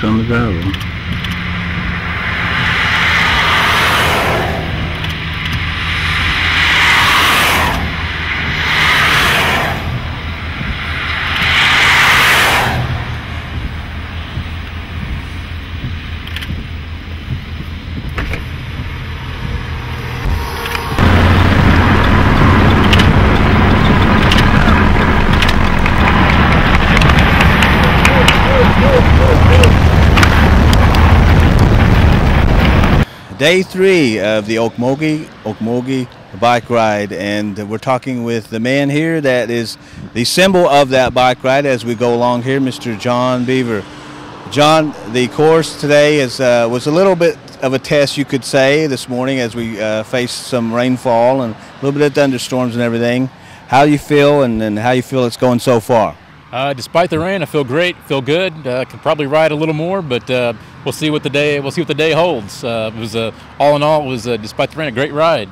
focus on the gravel. Day 3 of the Okmulgee bike ride, and we're talking with the man here that is the symbol of that bike ride as we go along here, Mr. John Beaver. John, the course today was a little bit of a test, you could say, this morning as we faced some rainfall and a little bit of thunderstorms and everything. How do you feel, and how you feel it's going so far? Despite the rain, I feel great, feel good. Could probably ride a little more, but we'll see what the day holds. It was all in all, it was despite the rain, a great ride.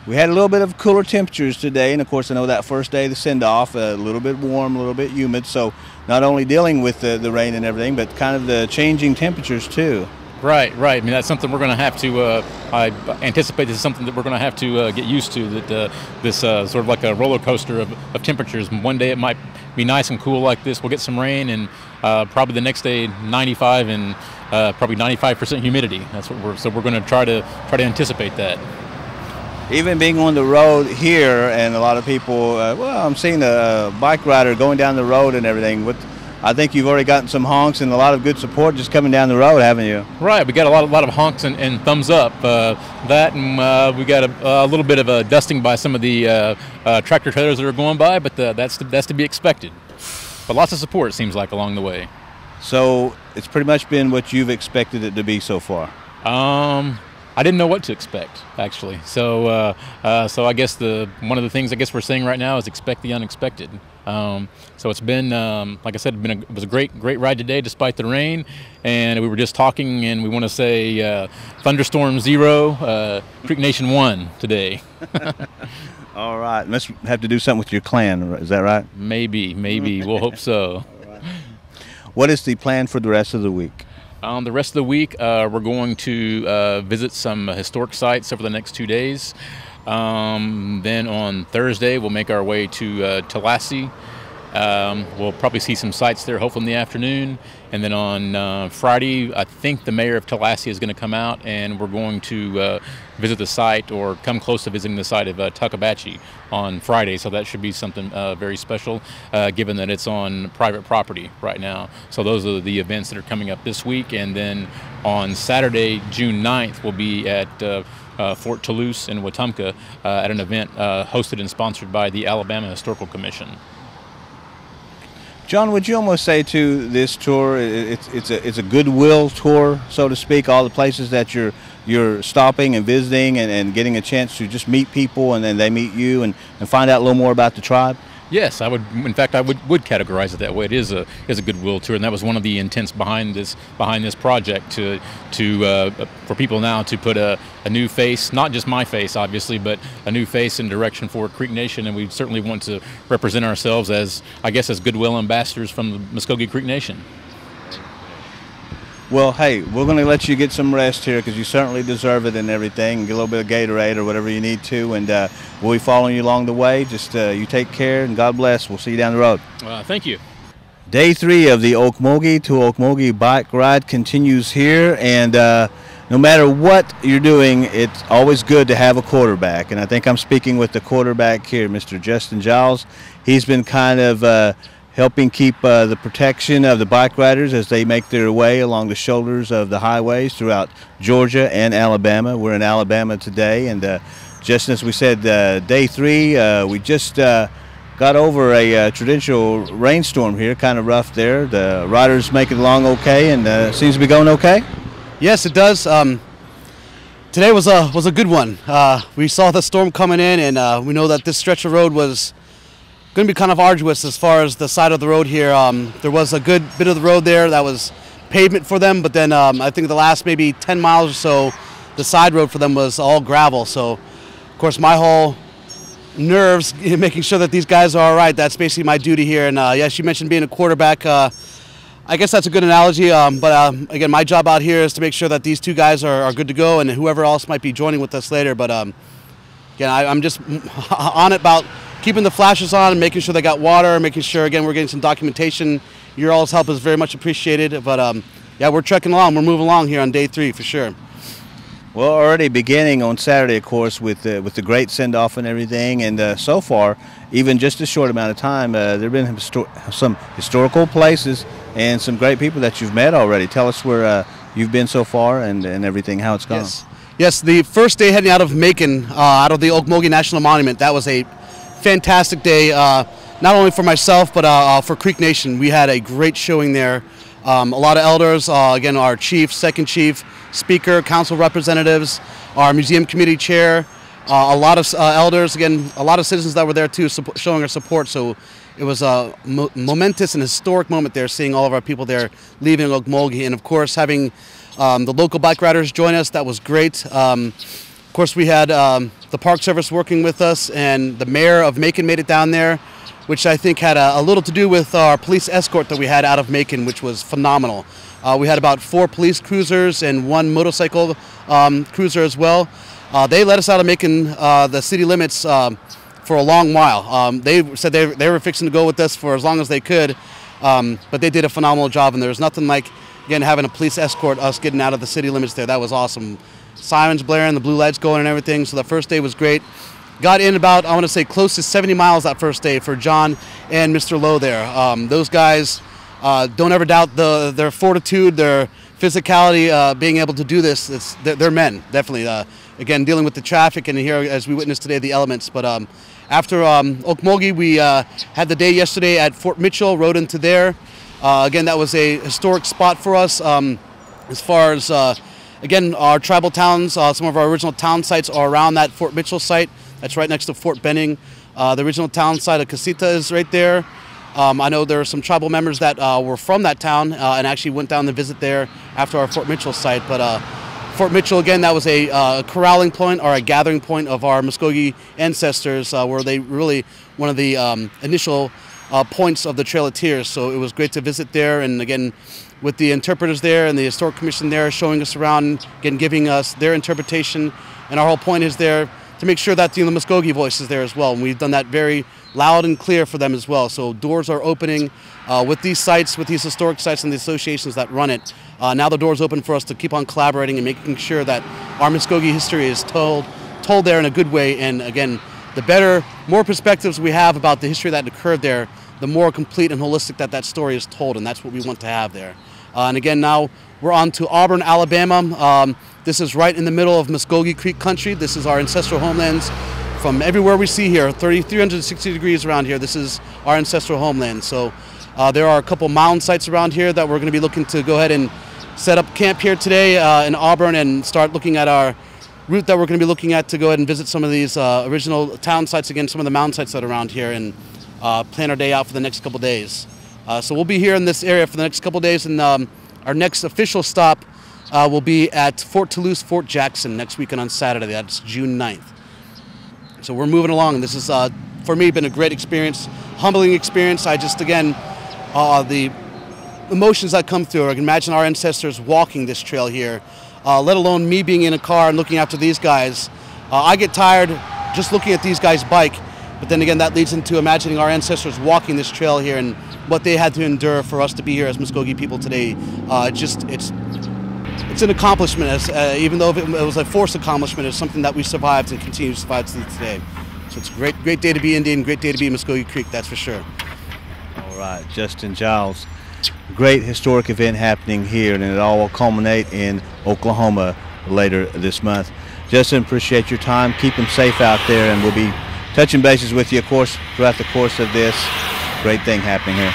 We had a little bit of cooler temperatures today, and of course I know that first day, the send-off, a little bit warm, a little bit humid, so not only dealing with the rain and everything, but kind of the changing temperatures too. Right. I mean, that's something we're going to have to, I anticipate this is something that we're going to have to get used to, that this sort of like a roller coaster of temperatures. One day it might be nice and cool like this, we'll get some rain, and probably the next day 95 and probably 95% humidity. That's what we're going to try to anticipate that. Even being on the road here, and a lot of people, well, I'm seeing a bike rider going down the road and everything. I think you've already gotten some honks and a lot of good support just coming down the road, haven't you? Right, we got a lot of honks and thumbs up. That, and we got a little bit of a dusting by some of the tractor trailers that are going by, but that's to be expected. But lots of support, it seems like, along the way. So it's pretty much been what you've expected it to be so far? I didn't know what to expect, actually. So I guess one of the things I guess we're saying right now is expect the unexpected. So it's been, like I said, it was a great ride today despite the rain. And we were just talking, and we want to say Thunderstorm 0, Creek Nation 1 today. All right. Must have to do something with your clan, is that right? Maybe. We'll hope so. Right. What is the plan for the rest of the week? The rest of the week, we're going to visit some historic sites over the next 2 days. Then on Thursday, we'll make our way to Tallahassee. We'll probably see some sites there, hopefully in the afternoon. And then on Friday, I think the mayor of Tallahassee is going to come out, and we're going to visit the site, or come close to visiting the site of Tuckabatchee on Friday. So that should be something very special, given that it's on private property right now. So those are the events that are coming up this week. And then on Saturday, June 9th, we'll be at Fort Toulouse in Wetumpka at an event hosted and sponsored by the Alabama Historical Commission. John, would you almost say to this tour, it's a goodwill tour, so to speak, all the places that you're stopping and visiting and getting a chance to just meet people, and then they meet you and find out a little more about the tribe? Yes, I would. In fact, I would categorize it that way. It is a goodwill tour, and that was one of the intents behind this project, for people now to put a new face, not just my face, obviously, but a new face and direction for Creek Nation. And we certainly want to represent ourselves as goodwill ambassadors from the Muskogee Creek Nation. Well, hey, we're going to let you get some rest here, because you certainly deserve it and everything. Get a little bit of Gatorade or whatever you need to, and we'll be following you along the way. Just you take care, and God bless. We'll see you down the road. Thank you. Day 3 of the Okmulgee to Okmulgee bike ride continues here, and no matter what you're doing, it's always good to have a quarterback. And I think I'm speaking with the quarterback here, Mr. Justin Giles. He's been kind of helping keep the protection of the bike riders as they make their way along the shoulders of the highways throughout Georgia and Alabama. We're in Alabama today, and just as we said, day 3, we just got over a traditional rainstorm here, kind of rough there. The riders make it along okay, and seems to be going okay? Yes, it does. Today was a good one. We saw the storm coming in, and we know that this stretch of road was going to be kind of arduous as far as the side of the road here. There was a good bit of the road there that was pavement for them, but then I think the last maybe 10 miles or so, the side road for them was all gravel. So, of course, my whole nerves making sure that these guys are all right. That's basically my duty here. And yes, you mentioned being a quarterback. I guess that's a good analogy, but again, my job out here is to make sure that these two guys are good to go, and whoever else might be joining with us later. But again, I'm just on it about keeping the flashes on and making sure they got water, making sure, again, we're getting some documentation. Your all's help is very much appreciated. But yeah, we're trekking along. We're moving along here on day 3 for sure. Well, already beginning on Saturday, of course, with the great send-off and everything, and so far, even just a short amount of time, there have been some historical places and some great people that you've met already. Tell us where you've been so far and everything, how it's gone. Yes, the first day heading out of Macon, out of the Okmulgee National Monument, that was a fantastic day, not only for myself, but for Creek Nation. We had a great showing there. A lot of elders, again, our chief, second chief, speaker, council representatives, our museum committee chair, a lot of elders, again, a lot of citizens that were there too, showing our support. So it was a momentous and historic moment there, seeing all of our people there leaving Ocmulgee, and of course having the local bike riders join us. That was great. Of course, we had the Park Service working with us, and the mayor of Macon made it down there, which I think had a little to do with our police escort that we had out of Macon, which was phenomenal. We had about 4 police cruisers and 1 motorcycle cruiser as well. They let us out of Macon, the city limits, for a long while. They said they were fixing to go with us for as long as they could, but they did a phenomenal job, and there was nothing like, again, having a police escort us getting out of the city limits there. That was awesome. Sirens blaring, the blue lights going and everything, so the first day was great. Got in about, I want to say, close to 70 miles that first day for John and Mr. Lowe there. Those guys, don't ever doubt their fortitude, their physicality, being able to do this. They're men, definitely. Again, dealing with the traffic, and here, as we witnessed today, the elements. But after Okmulgee, we had the day yesterday at Fort Mitchell, rode into there. Again, that was a historic spot for us. As far as, again, our tribal towns, some of our original town sites are around that Fort Mitchell site. That's right next to Fort Benning. The original town site of Casita is right there. I know there are some tribal members that were from that town and actually went down to visit there after our Fort Mitchell site. But Fort Mitchell, again, that was a corralling point or a gathering point of our Muskogee ancestors, where they really one of the initial points of the Trail of Tears. So it was great to visit there, and again, with the interpreters there and the Historic Commission there showing us around, again, giving us their interpretation. And our whole point is there to make sure that the Muskogee voice is there as well. And we've done that very loud and clear for them as well. So doors are opening with these sites, with these historic sites and the associations that run it. Now the door's open for us to keep on collaborating and making sure that our Muskogee history is told there in a good way. And again, the better, more perspectives we have about the history that occurred there, the more complete and holistic that story is told, and that's what we want to have there. And again, now we're on to Auburn, Alabama. This is right in the middle of Muskogee Creek country. This is our ancestral homelands. From everywhere we see here, 360 degrees around here, this is our ancestral homeland. So there are a couple mound sites around here that we're going to be looking to go ahead and set up camp here today in Auburn and start looking at our route that we're going to be looking at to go ahead and visit some of these original town sites, again, some of the mound sites that are around here, and plan our day out for the next couple days. So we'll be here in this area for the next couple days, and our next official stop will be at Fort Toulouse, Fort Jackson next weekend on Saturday. That's June 9th. So we're moving along, and this is, for me, been a great experience, humbling experience. I just, again, the emotions that come through. I can imagine our ancestors walking this trail here, let alone me being in a car and looking after these guys. I get tired just looking at these guys bike, but then again, that leads into imagining our ancestors walking this trail here and what they had to endure for us to be here as Muskogee people today. It's an accomplishment, as, even though it was a forced accomplishment, it's something that we survived and continue to survive to today. So it's a great day to be Indian, great day to be Muskogee Creek, that's for sure. All right, Justin Giles. Great historic event happening here, and it all will culminate in Oklahoma later this month. Justin, appreciate your time. Keep them safe out there, and we'll be touching bases with you, of course, throughout the course of this great thing happening here.